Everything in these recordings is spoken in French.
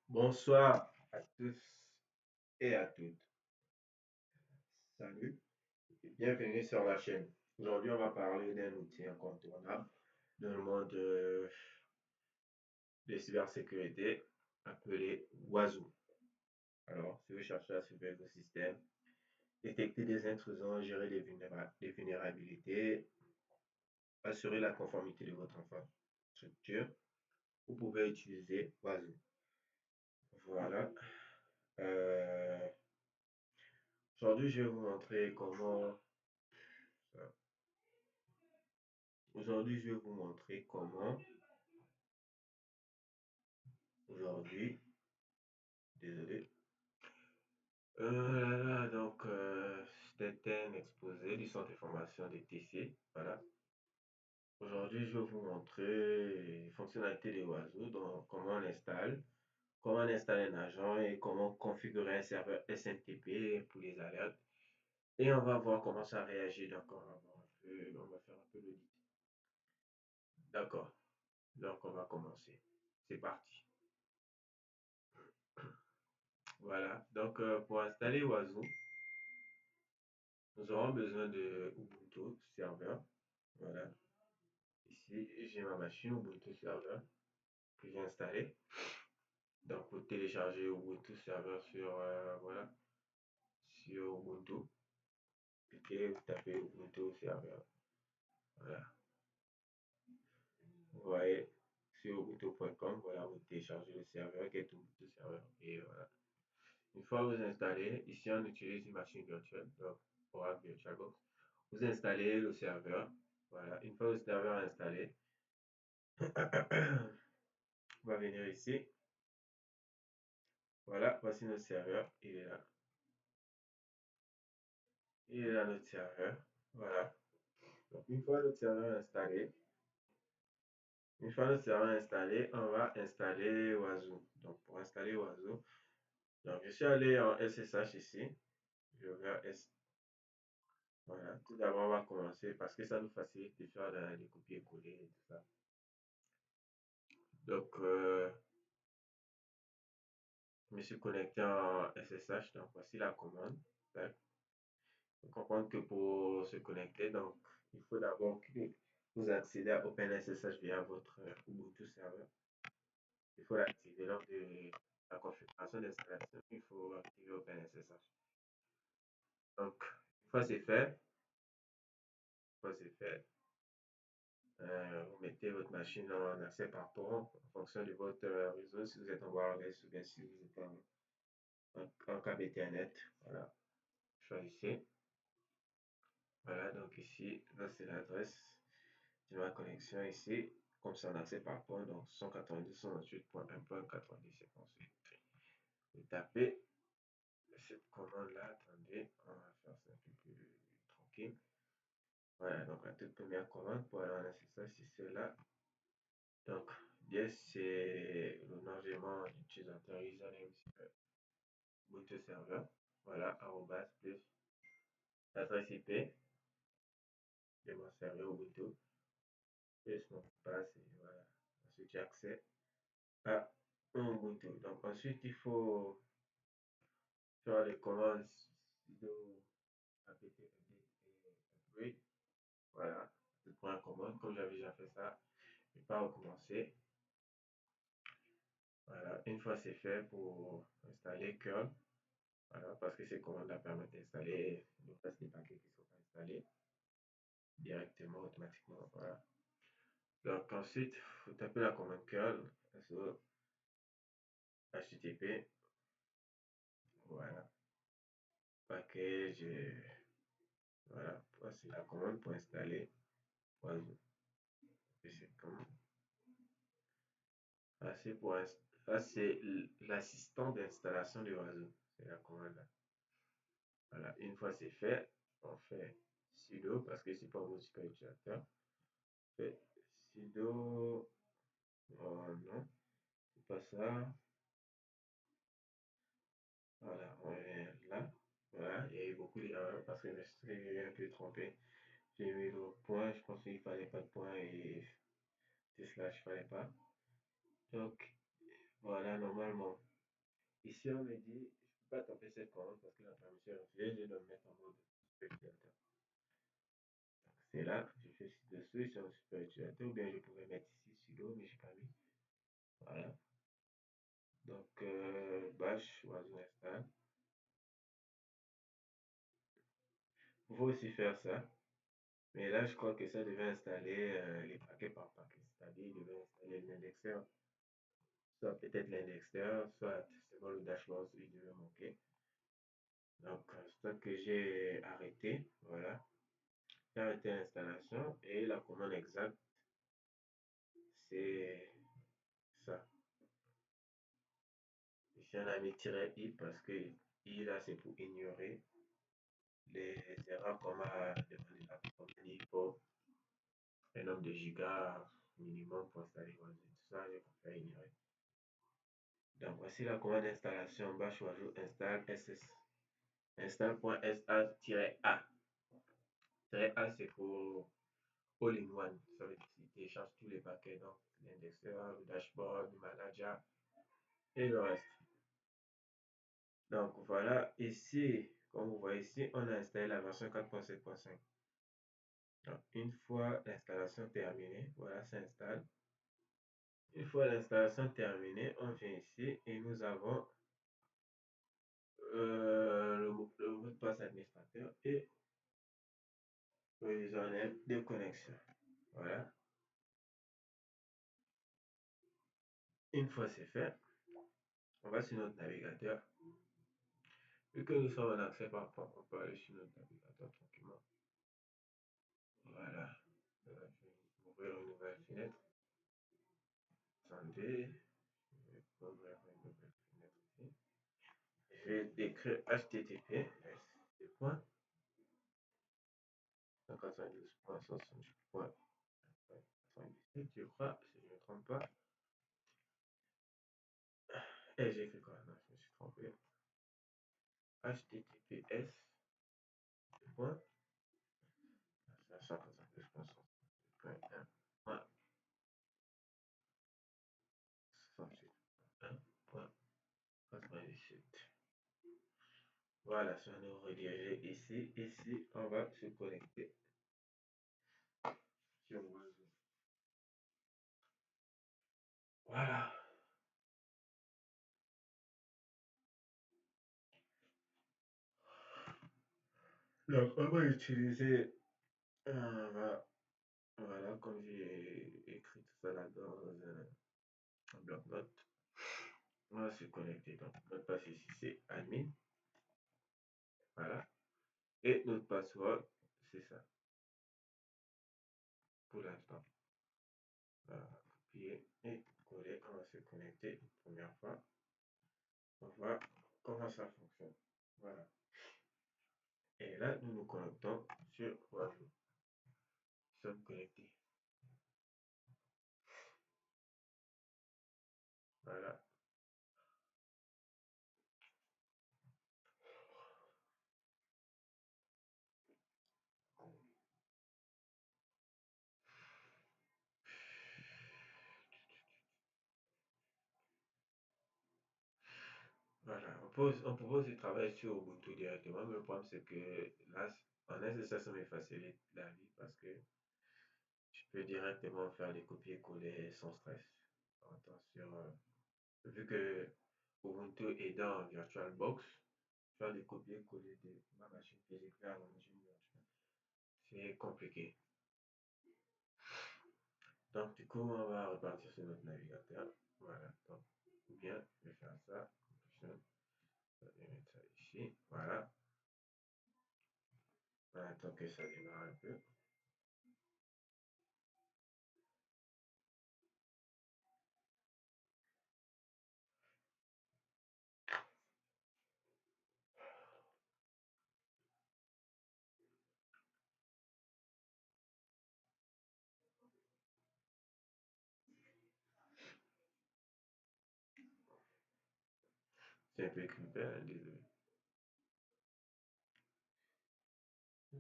Bonsoir à tous et à toutes. Salut et bienvenue sur la chaîne. Aujourd'hui, on va parler d'un outil incontournable dans le monde de cybersécurité appelé Wazoo. Alors, si vous cherchez à surveiller vos systèmes, détecter des intrusions, gérer des vulnérabilités, assurer la conformité de votre infrastructure, vous pouvez utiliser Wazoo. Voilà. Euh, Aujourd'hui, je vais vous montrer comment Aujourd'hui, je vais vous montrer comment, aujourd'hui, désolé, c'était un exposé du centre de formation des TC. Voilà. Aujourd'hui, je vais vous montrer les fonctionnalités de Oiseau, donc comment on installe un agent et comment configurer un serveur SMTP pour les alertes. Et on va voir comment ça réagit. Donc, on va faire un peu l'audit. D'accord. Donc, on va commencer. C'est parti. Voilà. Donc, pour installer Oiseau, nous aurons besoin de Ubuntu Server. Voilà. Ici, j'ai ma machine Ubuntu Server que j'ai installée. Donc, vous téléchargez Ubuntu Server voilà, sur Ubuntu. Cliquez, vous tapez Ubuntu Server. Voilà. Vous voyez sur ubuntu.com, voilà, vous téléchargez le serveur, get Ubuntu Server. Et voilà. Une fois vous installez, ici on utilise une machine virtuelle, donc Oracle VirtualBox. Vous installez le serveur. Voilà. Une fois le serveur installé, on va venir ici. Voilà, voici notre serveur. Il est là. Il est là notre serveur. Voilà. Donc, une fois notre serveur installé, on va installer Oiseau. Donc, pour installer Oiseau, donc je suis allé en SSH ici. Je vais S. Voilà. Tout d'abord, on va commencer parce que ça nous facilite de faire des copier-coller et tout ça. Donc, je me suis connecté en SSH. Donc, voici la commande. Tac. Faut comprendre que pour se connecter, donc, il faut d'abord que vous accédez à OpenSSH via votre Ubuntu serveur. Il faut l'activer lors de la configuration d'installation. Il faut activer OpenSSH. Donc, une fois c'est fait, vous mettez votre machine en accès par port en fonction de votre réseau. Si vous êtes en wireless ou bien si vous êtes en câble Ethernet. Voilà. Choisissez. Voilà, donc ici, là c'est l'adresse de ma connexion ici. Comme c'est en accès par port, donc 192.168.1.97. Ensuite, vous tapez cette commande-là. Attendez, on va faire ça un peu plus tranquille. Voilà, donc la toute première commande pour aller en SSH, c'est celle-là. Donc, yes, c'est le nom d'utilisateur username, c'est Ubuntu serveur. Voilà, arrobas plus l'adresse IP de mon serveur Ubuntu. Plus mon mot de passe et voilà. Ensuite, j'ai accès à mon Ubuntu. Donc, ensuite, il faut faire les commandes sudo apt update et upgrade. Voilà, je prends la commande. Comme j'avais déjà fait ça, je ne vais pas recommencer. Voilà, une fois c'est fait pour installer curl, voilà, parce que ces commandes-là permettent d'installer le reste des paquets qui sont installés directement, automatiquement. Voilà. Donc ensuite, vous tapez la commande curl sur HTTP. Voilà. Package. Voilà. Voici la commande pour installer Oiseau. C'est comme ça, c'est l'assistant d'installation de Oiseau. C'est la commande là. Voilà. Une fois c'est fait, on fait sudo parce que c'est pas un mot super utilisateur. Fait sudo. Oh non, c'est pas ça. Voilà, on est là. Voilà, il y a eu beaucoup d'erreurs parce que je me suis un peu trompé. J'ai mis le point, je pense qu'il fallait pas de point et slash, il fallait pas. Donc, voilà, normalement. Ici, on me dit, je ne peux pas taper cette commande parce que la permission est refusée, je dois me mettre en mode super utilisateur. C'est là, je fais ci-dessous sur le super utilisateur, ou bien je pouvais mettre ici sudo, mais je n'ai pas mis. Voilà. Donc, bash oiseau install. Vous pouvez aussi faire ça. Mais là, je crois que ça devait installer les paquets par paquet. C'est-à-dire, il devait installer l'indexeur, soit peut-être l'indexeur, soit selon le dashboard, il devait manquer. Donc, c'est ça que j'ai arrêté. Voilà. J'ai arrêté l'installation et la commande exacte, c'est ça. Ici, on a mis "-i" parce que "i" là, c'est pour ignorer les erreurs qu'on m'a demandé là. Comme il faut un nombre de gigas minimum pour installer Windows. Tout ça, je préfère ignorer. Donc, voici la commande d'installation bash oiseau install ss install.sa-a. -a, c'est pour all in one. Ça veut dire qu'il télécharge tous les paquets, donc l'indexeur, le dashboard, le manager et le reste. Donc voilà, ici, comme vous voyez ici, on a installé la version 4.7.5. Donc, une fois l'installation terminée, voilà, ça installe. Une fois l'installation terminée, on vient ici et nous avons le mot de passe administrateur et le username de connexion. Voilà. Une fois c'est fait, on va sur notre navigateur. Vu que nous sommes en accès par rapport, on peut aller sur notre navigateur tranquillement. Voilà. Je vais ouvrir une nouvelle fenêtre. Attendez. Je vais ouvrir une nouvelle fenêtre ici. Je vais écrire HTTP. C'est point 192.168.77, je crois, si je ne me trompe pas. Et j'ai écrit quoi? Non, je me suis trompé. HTTPS. Point 192.168.97. Voilà, ça nous redirige ici. Ici, on va se connecter sur Oiseau. Voilà. Donc, on va utiliser, voilà, comme j'ai écrit tout ça là dans un bloc-notes. On va se connecter. Donc, notre passe ici, c'est admin. Voilà. Et notre password, c'est ça. Pour l'instant. Voilà. Copier et coller. On va se connecter une première fois. On va voir comment ça fonctionne. Voilà. Et là, nous nous connectons sur Oiseau. Nous sommes connectés. Voilà. Voilà. On propose de travailler sur Ubuntu directement, mais le problème c'est que là, en SSH, ça me facilite la vie parce que je peux directement faire des copier-coller sans stress. Attention, vu que Ubuntu est dans VirtualBox, faire des copier-coller de ma machine physique vers la machine virtuelle, c'est compliqué. Donc, du coup, on va repartir sur notre navigateur. Voilà. Donc, ou bien, je vais faire ça. Je vais mettre ça ici. Voilà. On attend que ça démarre un peu. C'est un peu crimpé, hein, désolé.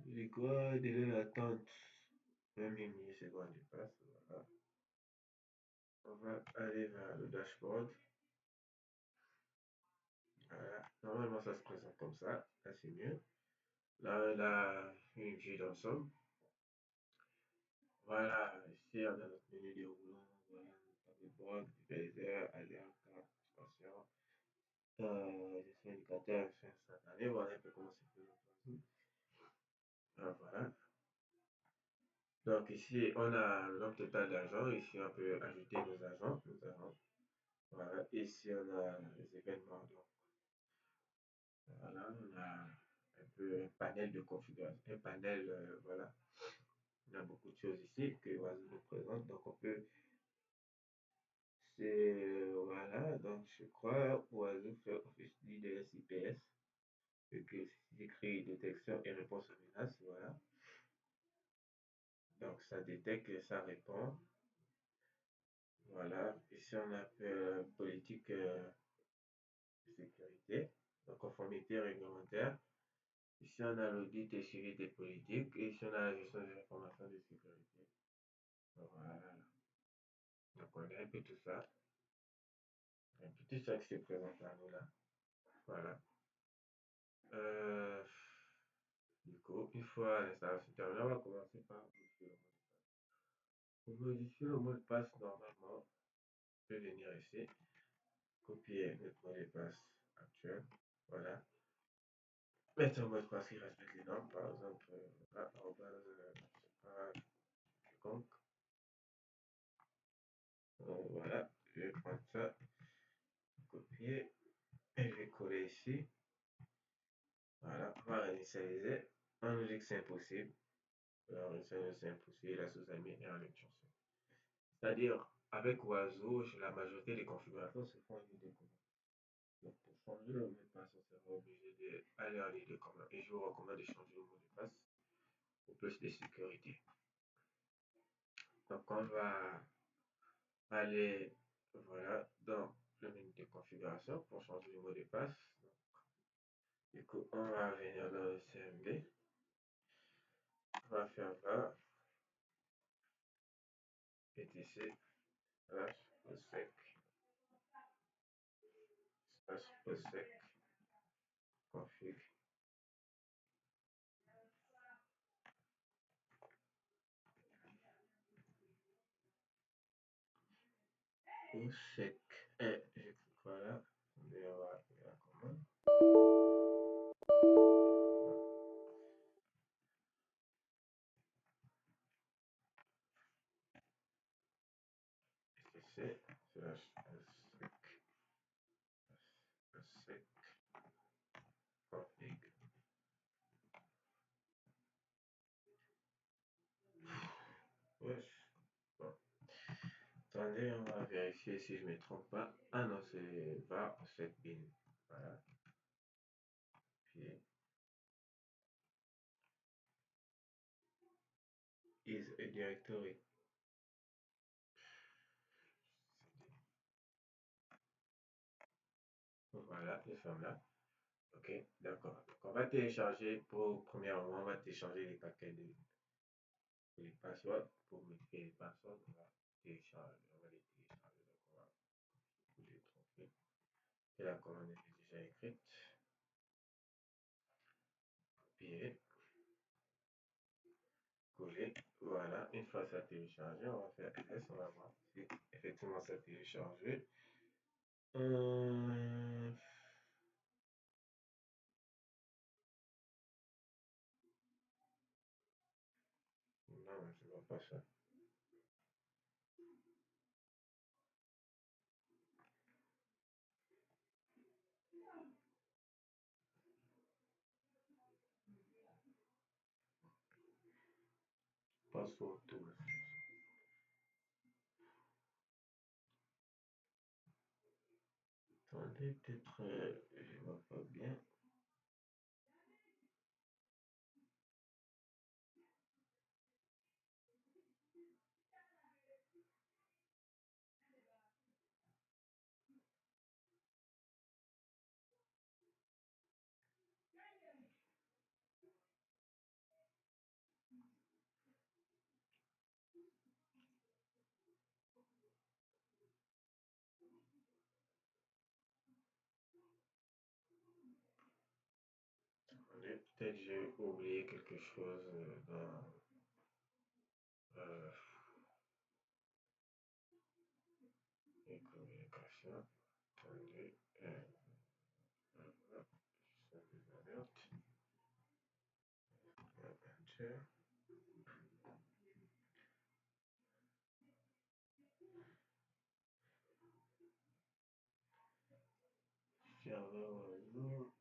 Il est quoi? Délai d'attente 20 millisecondes dépasse. Voilà. On va aller vers le dashboard. Normalement, ça se présente comme ça. Là, c'est mieux. Là, on a une vue d'ensemble. Voilà, ici, on a notre menu déroulant. Voilà, table de bord, diviseur, alerte, carte, station. Gestion indicateur, fin instantané. Voilà un peu comment c'est présenté. Voilà. Donc ici, on a le nombre total d'agents. Ici, on peut ajouter nos agents. Voilà. Ici, on a les événements. Donc, voilà, on a un peu un panel de configuration. Un panel, voilà. On a beaucoup de choses ici que Oiseau nous présente. Donc, on peut. Voilà. Donc, je crois Oiseau fait office d'IDS IPS. Que c'est écrit détection et réponse aux menaces. Voilà. Donc, ça détecte et ça répond. Voilà. Ici, on a politique de sécurité, donc conformité réglementaire. Ici, on a l'audit et suivi des politiques. Et ici, on a la gestion des informations de sécurité. Voilà. Donc, on a un peu tout ça. Un peu tout ça qui se présente à nous là. Voilà. Euh, du coup, une fois l'installation terminée, on va commencer par modifier le mot de passe. Pour modifier le mot de passe, normalement, on peut venir ici, copier notre mot de passe actuel. Voilà. Mettre un mot de passe qui respecte les normes, par exemple, quelconque. Voilà, je vais prendre ça, copier, et je vais coller ici. Voilà, on va réinitialiser. On nous dit que c'est impossible. Alors, c'est impossible, la sous-amie est en lecture. C'est-à-dire, avec Oiseau, la majorité des configurations se font en ligne de commande. Donc, pour changer le mot de passe, on sera obligé d'aller en ligne de commande. Et je vous recommande de changer le mot de passe pour plus de sécurité. Donc, on va aller, voilà, dans le menu de configuration pour changer le mot de passe. Du coup, on va venir dans le CMD. On va faire là, etc, slash osec, slash osec, config, osec, et je clique là, on va appeler la commande. etc, slash osec, config. Wesh. Bon. Attendez, on va vérifier si je ne me trompe pas. Ah non, c'est var osec bin. Voilà. Puis is a directory. Voilà, nous sommes là. Ok, d'accord. Donc, on va télécharger, premièrement, on va télécharger les paquets les passwords. Pour modifier les passwords, on va télécharger, on va les télécharger. Donc, on va les tromper. Et la commande est déjà écrite. Copier, coller. Voilà, une fois ça téléchargé, on va faire ls, on va voir si effectivement ça téléchargé. Non, je ne vois pas ça. Password tool. Attendez, peut-être, je ne vois pas bien. peut-être j'ai oublié quelque chose dans euh, les communications. Attendez, voilà, juste des alertes. Enter. Serveur réseau.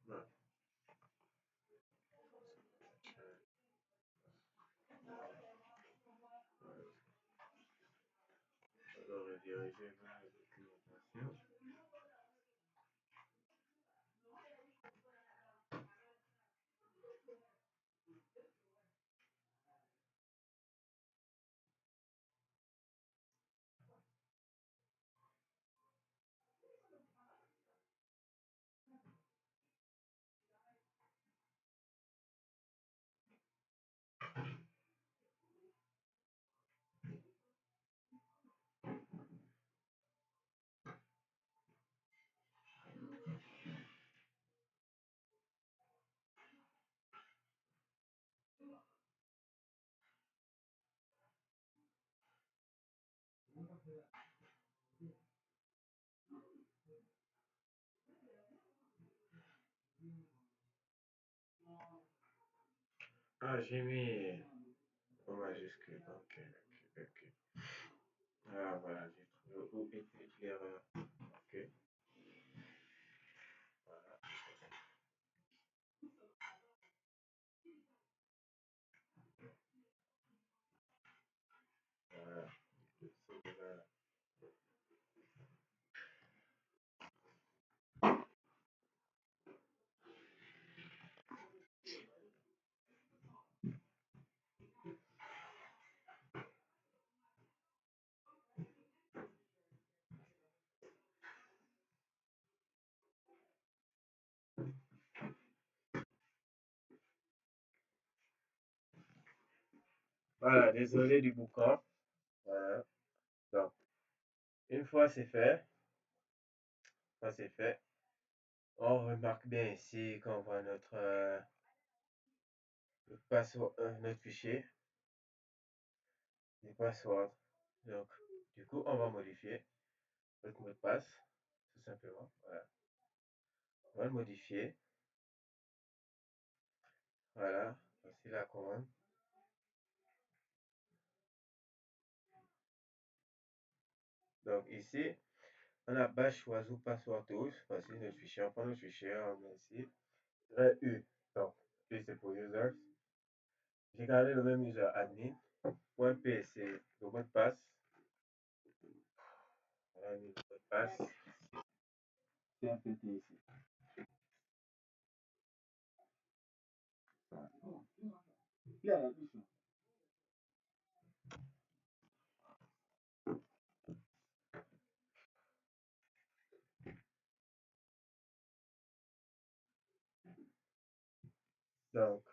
Ouais. On doit rediriger vers la documentation. Ah, j'ai mis en majuscule. Ok, ok, ok. Ah, voilà, j'ai trouvé où était l'erreur. Ok, voilà, voilà. Celui-là. Voilà, désolé du boucan. Voilà. Donc, une fois c'est fait, on remarque bien ici qu'on voit notre password, notre fichier, les passwords. Donc, du coup, on va modifier notre mot de passe, tout simplement. Voilà. On va le modifier. Voilà. Voici la commande. Donc, ici, on a bash oiseau password tools. Voici notre fichier. On prend notre fichier, on met ici. U. Donc, U c'est pour users. J'ai gardé le même user admin. Point P c'est le mot de passe. On a mis le mot de passe. TMPT ici. Donc,